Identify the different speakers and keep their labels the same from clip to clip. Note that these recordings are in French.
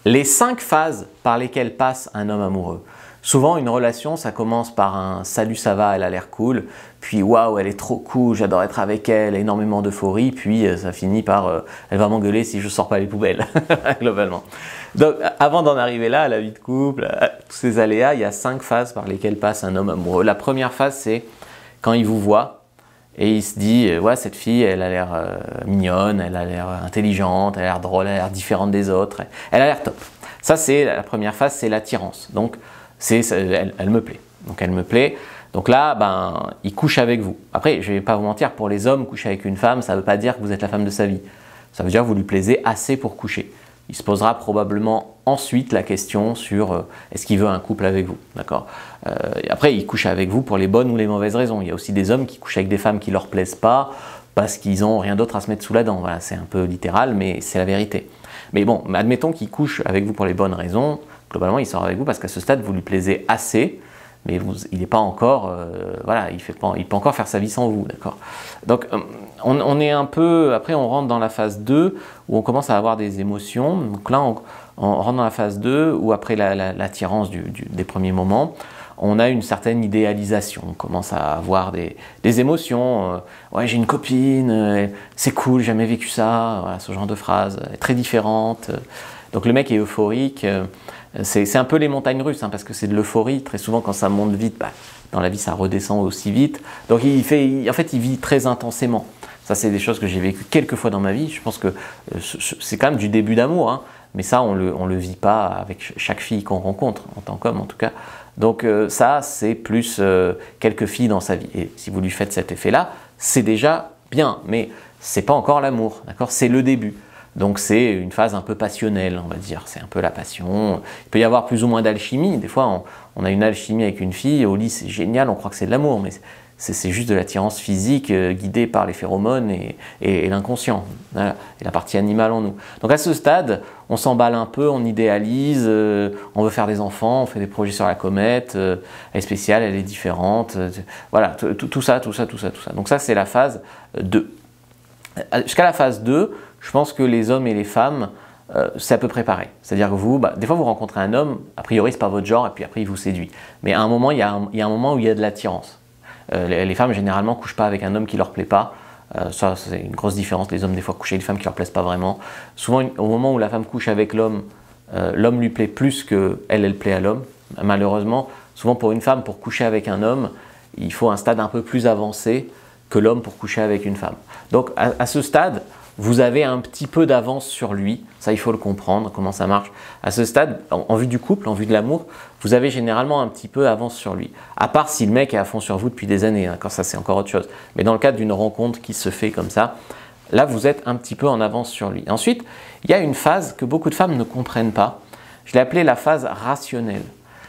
Speaker 1: Les 5 phases par lesquelles passe un homme amoureux. Souvent, une relation, ça commence par un « salut, ça va, elle a l'air cool », puis « waouh, elle est trop cool, j'adore être avec elle », énormément d'euphorie, puis ça finit par « elle va m'engueuler si je sors pas les poubelles », globalement. Donc, avant d'en arriver là, à la vie de couple, à tous ces aléas, il y a 5 phases par lesquelles passe un homme amoureux. La première phase, c'est quand il vous voit et il se dit « ouais, cette fille, elle a l'air mignonne, elle a l'air intelligente, elle a l'air drôle, elle a l'air différente des autres, elle a l'air top ». Ça, c'est la première phase, c'est l'attirance. Donc, elle me plaît. Donc, elle me plaît. Donc là, ben, il couche avec vous. Après, je ne vais pas vous mentir, pour les hommes, coucher avec une femme, ça ne veut pas dire que vous êtes la femme de sa vie. Ça veut dire que vous lui plaisez assez pour coucher. Il se posera probablement ensuite la question sur est-ce qu'il veut un couple avec vous, d'accord. Après, il couche avec vous pour les bonnes ou les mauvaises raisons. Il y a aussi des hommes qui couchent avec des femmes qui ne leur plaisent pas parce qu'ils n'ont rien d'autre à se mettre sous la dent. Voilà, c'est un peu littéral, mais c'est la vérité. Mais bon, admettons qu'il couche avec vous pour les bonnes raisons. Globalement, il sort avec vous parce qu'à ce stade, vous lui plaisez assez, mais il n'est pas encore, voilà, il peut encore faire sa vie sans vous, d'accord. Donc, on est un peu, après on rentre dans la phase 2, où on commence à avoir des émotions. Donc là, on rentre dans la phase 2, où après l'attirance des premiers moments, on a une certaine idéalisation, on commence à avoir des émotions, ouais, j'ai une copine, c'est cool, j'ai jamais vécu ça, voilà, ce genre de phrase, elle est très différente. Donc le mec est euphorique, c'est un peu les montagnes russes, hein, parce que c'est de l'euphorie. Très souvent, quand ça monte vite, bah, dans la vie, ça redescend aussi vite. Donc, en fait, il vit très intensément. Ça, c'est des choses que j'ai vécues quelques fois dans ma vie. Je pense que c'est quand même du début d'amour, hein, mais ça, on le vit pas avec chaque fille qu'on rencontre, en tant qu'homme en tout cas. Donc, ça, c'est plus quelques filles dans sa vie. Et si vous lui faites cet effet-là, c'est déjà bien, mais c'est pas encore l'amour, d'accord? C'est le début. Donc c'est une phase un peu passionnelle, on va dire, c'est un peu la passion. Il peut y avoir plus ou moins d'alchimie, des fois on a une alchimie avec une fille, au lit c'est génial, on croit que c'est de l'amour, mais c'est juste de l'attirance physique guidée par les phéromones et l'inconscient, voilà, et la partie animale en nous. Donc à ce stade, on s'emballe un peu, on idéalise, on veut faire des enfants, on fait des projets sur la comète, elle est spéciale, elle est différente, voilà, tout ça. Donc ça c'est la phase 2. Jusqu'à la phase 2, je pense que les hommes et les femmes, c'est à peu près pareil. C'est-à-dire que vous, des fois vous rencontrez un homme, a priori c'est pas votre genre, et puis après il vous séduit. Mais à un moment, il y a un moment où il y a de l'attirance. Les femmes généralement couchent pas avec un homme qui leur plaît pas. Ça c'est une grosse différence. Les hommes des fois couchent avec des femmes qui leur plaisent pas vraiment. Souvent au moment où la femme couche avec l'homme, l'homme lui plaît plus que elle plaît à l'homme. Malheureusement, souvent pour une femme, pour coucher avec un homme, il faut un stade un peu plus avancé que l'homme pour coucher avec une femme. Donc à ce stade, vous avez un petit peu d'avance sur lui, ça il faut le comprendre, comment ça marche. À ce stade, en vue du couple, en vue de l'amour, vous avez généralement un petit peu d'avance sur lui. À part si le mec est à fond sur vous depuis des années, d'accord, ça c'est encore autre chose. Mais dans le cadre d'une rencontre qui se fait comme ça, là vous êtes un petit peu en avance sur lui. Ensuite, il y a une phase que beaucoup de femmes ne comprennent pas. Je l'ai appelée la phase rationnelle.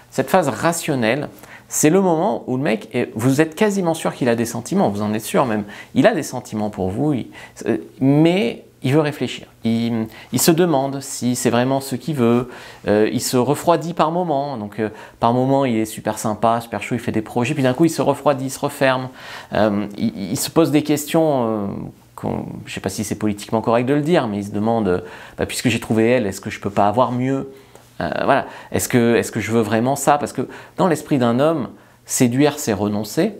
Speaker 1: Cette phase rationnelle, c'est le moment où le mec, vous êtes quasiment sûr qu'il a des sentiments, vous en êtes sûr même. Il a des sentiments pour vous, mais il veut réfléchir. Il se demande si c'est vraiment ce qu'il veut. Il se refroidit par moment. Donc par moment, il est super sympa, super chaud, il fait des projets. Puis d'un coup, il se refroidit, il se referme. Il se pose des questions. Je ne sais pas si c'est politiquement correct de le dire, mais il se demande, puisque j'ai trouvé elle, est-ce que je ne peux pas avoir mieux ? Voilà. Est-ce que je veux vraiment ça? Parce que dans l'esprit d'un homme, séduire, c'est renoncer.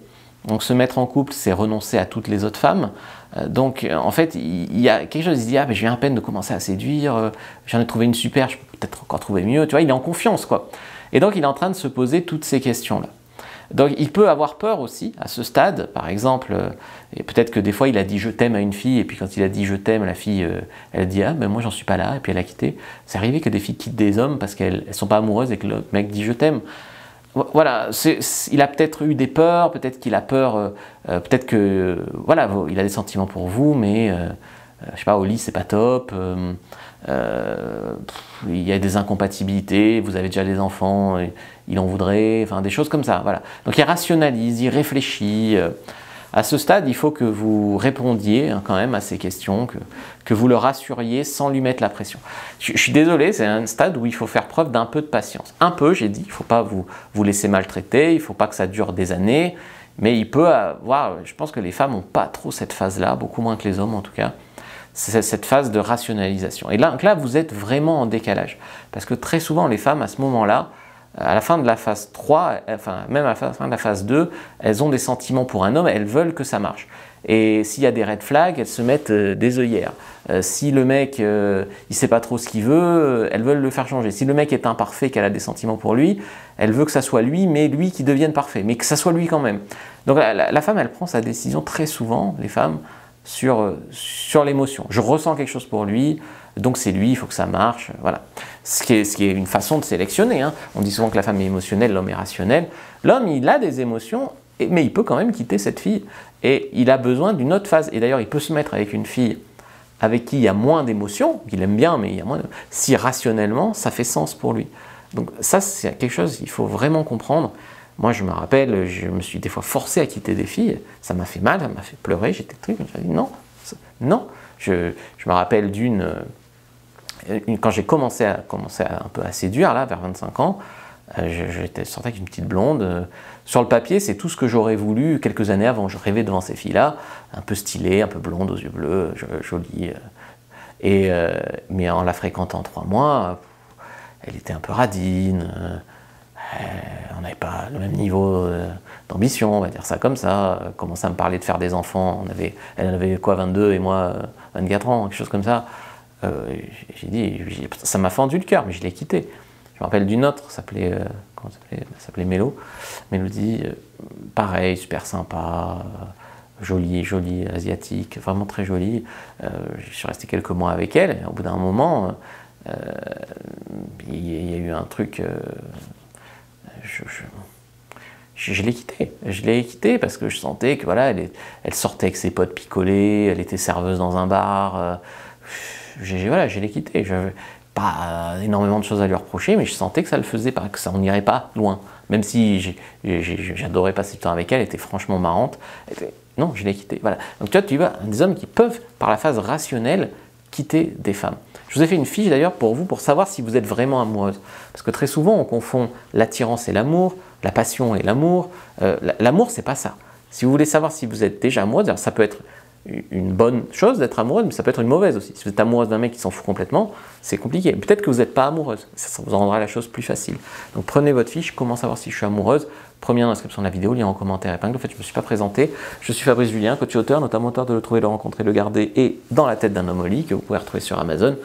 Speaker 1: Donc se mettre en couple, c'est renoncer à toutes les autres femmes. Donc en fait, il y a quelque chose, il se dit, ah mais je viens à peine de commencer à séduire, j'en ai trouvé une super, je peux peut-être encore trouver mieux. Tu vois, il est en confiance, quoi. Et donc il est en train de se poser toutes ces questions-là. Donc il peut avoir peur aussi à ce stade, par exemple, et peut-être que des fois il a dit je t'aime à une fille, et puis quand il a dit je t'aime, la fille, elle a dit ah ben moi j'en suis pas là, et puis elle a quitté. C'est arrivé que des filles quittent des hommes parce qu'elles ne sont pas amoureuses et que le mec dit je t'aime. Voilà, il a peut-être eu des peurs, peut-être qu'il a peur, peut-être que voilà, il a des sentiments pour vous, mais je sais pas, au lit c'est pas top. Il y a des incompatibilités, vous avez déjà des enfants, il en voudrait, enfin des choses comme ça, voilà. Donc il rationalise, il réfléchit. À ce stade, il faut que vous répondiez quand même à ces questions, que vous le rassuriez sans lui mettre la pression. Je suis désolé, c'est un stade où il faut faire preuve d'un peu de patience. Un peu, j'ai dit, il ne faut pas vous laisser maltraiter, il ne faut pas que ça dure des années, mais il peut avoir, je pense que les femmes n'ont pas trop cette phase-là, beaucoup moins que les hommes en tout cas. c'est cette phase de rationalisation. Et là, donc là, vous êtes vraiment en décalage. Parce que très souvent, les femmes, à ce moment-là, à la fin de la phase 3, enfin même à la fin de la phase 2, elles ont des sentiments pour un homme, elles veulent que ça marche. Et s'il y a des red flags, elles se mettent des œillères. Si le mec, il sait pas trop ce qu'il veut, elles veulent le faire changer. Si le mec est imparfait, qu'elle a des sentiments pour lui, elle veut que ça soit lui, mais lui qui devienne parfait, mais que ça soit lui quand même. Donc la femme, elle prend sa décision très souvent, les femmes, sur l'émotion. Je ressens quelque chose pour lui, donc c'est lui, il faut que ça marche, voilà. Ce qui est une façon de sélectionner, hein. On dit souvent que la femme est émotionnelle, l'homme est rationnel. L'homme, il a des émotions, mais il peut quand même quitter cette fille. Et il a besoin d'une autre phase. Et d'ailleurs, il peut se mettre avec une fille avec qui il y a moins d'émotions, qu'il aime bien, mais il y a moins si rationnellement, ça fait sens pour lui. Donc ça, c'est quelque chose qu'il faut vraiment comprendre. Moi, je me rappelle, je me suis des fois forcé à quitter des filles. Ça m'a fait mal, ça m'a fait pleurer. J'étais triste. Je me suis dit non, non. Je me rappelle quand j'ai commencé à un peu à séduire, là, vers 25 ans, j'étais sorti avec une petite blonde. Sur le papier, c'est tout ce que j'aurais voulu quelques années avant. Je rêvais devant ces filles-là, un peu stylées, un peu blondes, aux yeux bleus, jolies. Mais en la fréquentant 3 mois, elle était un peu radine. On n'avait pas le même niveau d'ambition, on va dire ça comme ça. Elle commençait à me parler de faire des enfants. Elle avait quoi, 22 et moi 24 ans, quelque chose comme ça. J'ai dit, ça m'a fendu le cœur, mais je l'ai quitté. Je me rappelle d'une autre, comment elle s'appelait Mélodie, pareil, super sympa, jolie, asiatique, vraiment très jolie. Je suis resté quelques mois avec elle, et au bout d'un moment, il y a eu un truc, je l'ai quitté. Je l'ai quitté parce que je sentais que voilà, elle sortait avec ses potes picolés, elle était serveuse dans un bar. Voilà, je l'ai quitté. J'avais pas énormément de choses à lui reprocher, mais je sentais que ça le faisait pas, que ça on n'irait pas loin. Même si j'adorais passer du temps avec elle, elle était franchement marrante. Non, je l'ai quitté. Voilà. Donc tu vois, des hommes qui peuvent, par la phase rationnelle, quitter des femmes. Je vous ai fait une fiche d'ailleurs pour vous, pour savoir si vous êtes vraiment amoureuse. Parce que très souvent, on confond l'attirance et l'amour, la passion et l'amour. L'amour, c'est pas ça. Si vous voulez savoir si vous êtes déjà amoureuse, ça peut être une bonne chose d'être amoureuse, mais ça peut être une mauvaise aussi. Si vous êtes amoureuse d'un mec qui s'en fout complètement, c'est compliqué. Peut-être que vous n'êtes pas amoureuse, ça vous rendra la chose plus facile. Donc prenez votre fiche, comment savoir si je suis amoureuse. Premier dans la description de la vidéo, lien en commentaire épingle. En fait, je ne me suis pas présenté. Je suis Fabrice Julien, coach et auteur, notamment auteur de Le Trouver, Le Rencontrer, Le Garder et Dans la tête d'un homme au lit, que vous pouvez retrouver sur Amazon.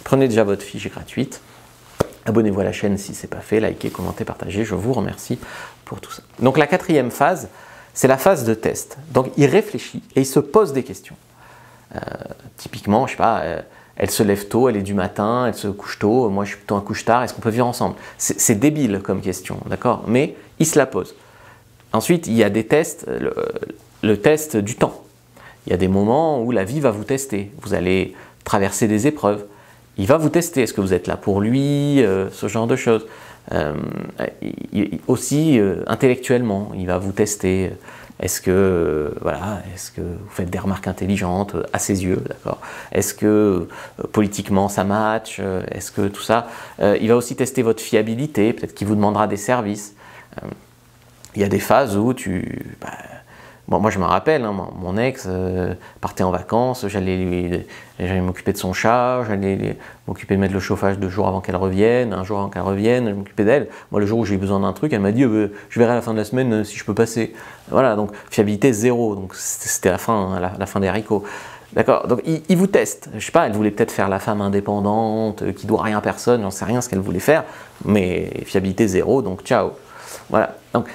Speaker 1: Prenez déjà votre fiche gratuite. Abonnez-vous à la chaîne si ce n'est pas fait, likez, commentez, partagez. Je vous remercie pour tout ça. Donc la 4e phase, c'est la phase de test. Donc il réfléchit et il se pose des questions. Typiquement, je sais pas, elle se lève tôt, elle est du matin, elle se couche tôt, moi je suis plutôt un couche-tard, est-ce qu'on peut vivre ensemble? C'est débile comme question, d'accord? Mais il se la pose. Ensuite, il y a des tests, le test du temps. Il y a des moments où la vie va vous tester. Vous allez traverser des épreuves. Il va vous tester. Est-ce que vous êtes là pour lui? Ce genre de choses. Aussi, intellectuellement, il va vous tester. Est-ce que vous faites des remarques intelligentes à ses yeux, d'accord? Est-ce que politiquement ça match? Est-ce que tout ça? Il va aussi tester votre fiabilité. Peut-être qu'il vous demandera des services. Il y a des phases où moi je me rappelle, hein, mon ex partait en vacances, j'allais m'occuper de son chat, j'allais m'occuper de mettre le chauffage 2 jours avant qu'elle revienne, un jour avant qu'elle revienne, je m'occupais d'elle. Moi le jour où j'ai eu besoin d'un truc, elle m'a dit je verrai à la fin de la semaine si je peux passer. Voilà, donc fiabilité 0, donc c'était la fin des haricots. D'accord, donc il vous teste. Je sais pas, elle voulait peut-être faire la femme indépendante, qui doit rien à personne, j'en sais rien ce qu'elle voulait faire, mais fiabilité 0, donc ciao. Voilà, donc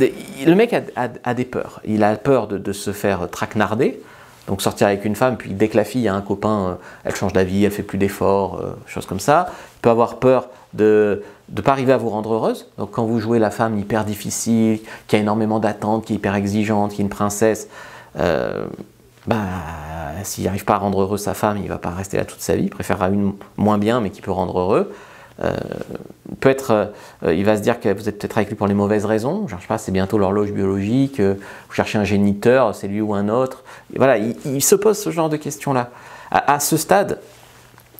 Speaker 1: le mec a des peurs. Il a peur de se faire traquenarder, donc sortir avec une femme, puis dès que la fille a un copain, elle change d'avis, elle fait plus d'efforts, choses comme ça. Il peut avoir peur de ne pas arriver à vous rendre heureuse. Donc quand vous jouez la femme hyper difficile, qui a énormément d'attentes, qui est hyper exigeante, qui est une princesse, s'il n'arrive pas à rendre heureuse sa femme, il ne va pas rester là toute sa vie. Il préférera une moins bien, mais qui peut rendre heureux. Il va se dire que vous êtes peut-être avec lui pour les mauvaises raisons. Je ne sais pas, c'est bientôt l'horloge biologique, vous cherchez un géniteur, c'est lui ou un autre. Et voilà, il se pose ce genre de questions-là. À ce stade,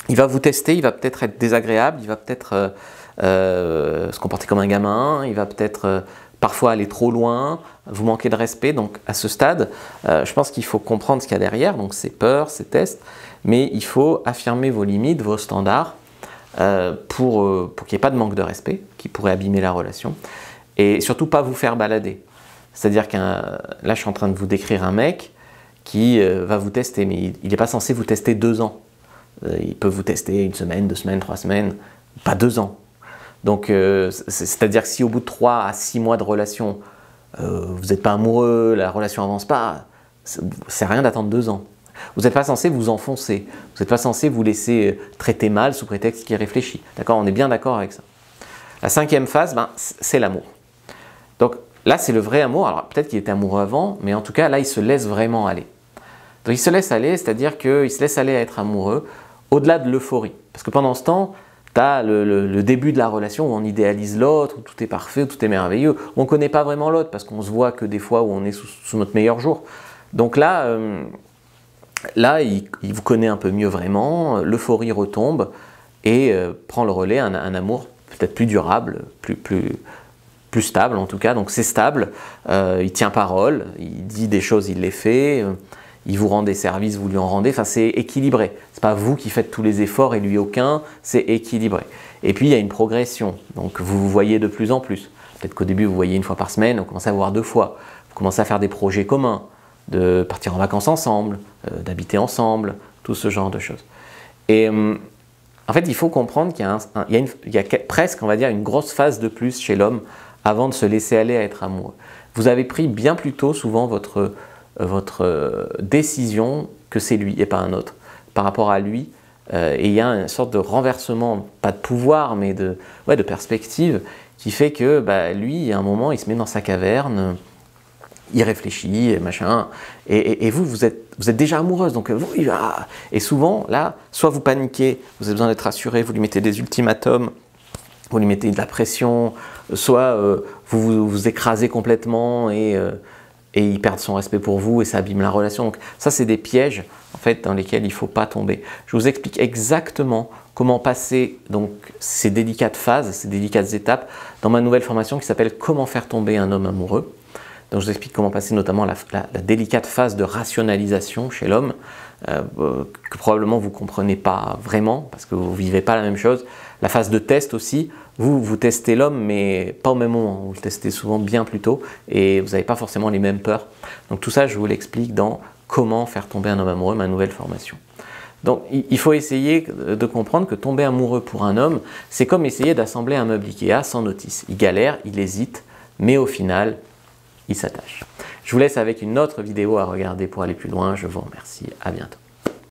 Speaker 1: il va vous tester, il va peut-être être désagréable, il va peut-être se comporter comme un gamin, il va peut-être parfois aller trop loin, vous manquez de respect. Donc à ce stade, je pense qu'il faut comprendre ce qu'il y a derrière, donc ces peurs, ces tests, mais il faut affirmer vos limites, vos standards, pour qu'il n'y ait pas de manque de respect qui pourrait abîmer la relation, et surtout pas vous faire balader. C'est-à-dire là je suis en train de vous décrire un mec qui va vous tester, mais il n'est pas censé vous tester 2 ans. Il peut vous tester 1 semaine, 2 semaines, 3 semaines, pas 2 ans. Donc c'est-à-dire que si au bout de 3 à 6 mois de relation, vous n'êtes pas amoureux, la relation n'avance pas, c'est rien d'attendre 2 ans. Vous n'êtes pas censé vous enfoncer, vous n'êtes pas censé vous laisser traiter mal sous prétexte qu'il réfléchit. D'accord, on est bien d'accord avec ça. La 5e phase, c'est l'amour. Donc là, c'est le vrai amour. Alors peut-être qu'il était amoureux avant, mais en tout cas, là, il se laisse vraiment aller. Donc il se laisse aller, c'est-à-dire qu'il se laisse aller à être amoureux au-delà de l'euphorie. Parce que pendant ce temps, tu as le début de la relation où on idéalise l'autre, où tout est parfait, où tout est merveilleux, où on ne connaît pas vraiment l'autre parce qu'on se voit que des fois où on est sous notre meilleur jour. Donc là, il vous connaît un peu mieux vraiment, l'euphorie retombe et prend le relais, un amour peut-être plus durable, plus stable en tout cas. Donc c'est stable, il tient parole, il dit des choses, il les fait, il vous rend des services, vous lui en rendez, enfin c'est équilibré. C'est pas vous qui faites tous les efforts et lui aucun, c'est équilibré. Et puis il y a une progression, donc vous vous voyez de plus en plus. Peut-être qu'au début vous voyez 1 fois par semaine, vous commencez à voir 2 fois, vous commencez à faire des projets communs, de partir en vacances ensemble, d'habiter ensemble, tout ce genre de choses. Et en fait, il faut comprendre qu'il y a presque, on va dire, une grosse phase de plus chez l'homme avant de se laisser aller à être amoureux. Vous avez pris bien plus tôt souvent votre décision que c'est lui et pas un autre, par rapport à lui. Et il y a une sorte de renversement, pas de pouvoir, mais de perspective, qui fait que lui, à un moment, il se met dans sa caverne, il réfléchit, machin, et vous êtes déjà amoureuse, donc vous, et souvent, là, soit vous paniquez, vous avez besoin d'être rassuré, vous lui mettez des ultimatums, vous lui mettez de la pression, soit vous vous écrasez complètement et il perd son respect pour vous et ça abîme la relation. Donc ça, c'est des pièges en fait dans lesquels il ne faut pas tomber. Je vous explique exactement comment passer donc ces délicates phases, ces délicates étapes dans ma nouvelle formation qui s'appelle « Comment faire tomber un homme amoureux ». Donc je vous explique comment passer notamment la délicate phase de rationalisation chez l'homme, que probablement vous ne comprenez pas vraiment parce que vous ne vivez pas la même chose. La phase de test aussi, vous testez l'homme mais pas au même moment, vous le testez souvent bien plus tôt et vous n'avez pas forcément les mêmes peurs. Donc tout ça je vous l'explique dans Comment faire tomber un homme amoureux, ma nouvelle formation. Donc il faut essayer de comprendre que tomber amoureux pour un homme, c'est comme essayer d'assembler un meuble Ikea sans notice. Il galère, il hésite, mais au final, il s'attache. Je vous laisse avec une autre vidéo à regarder pour aller plus loin. Je vous remercie. À bientôt.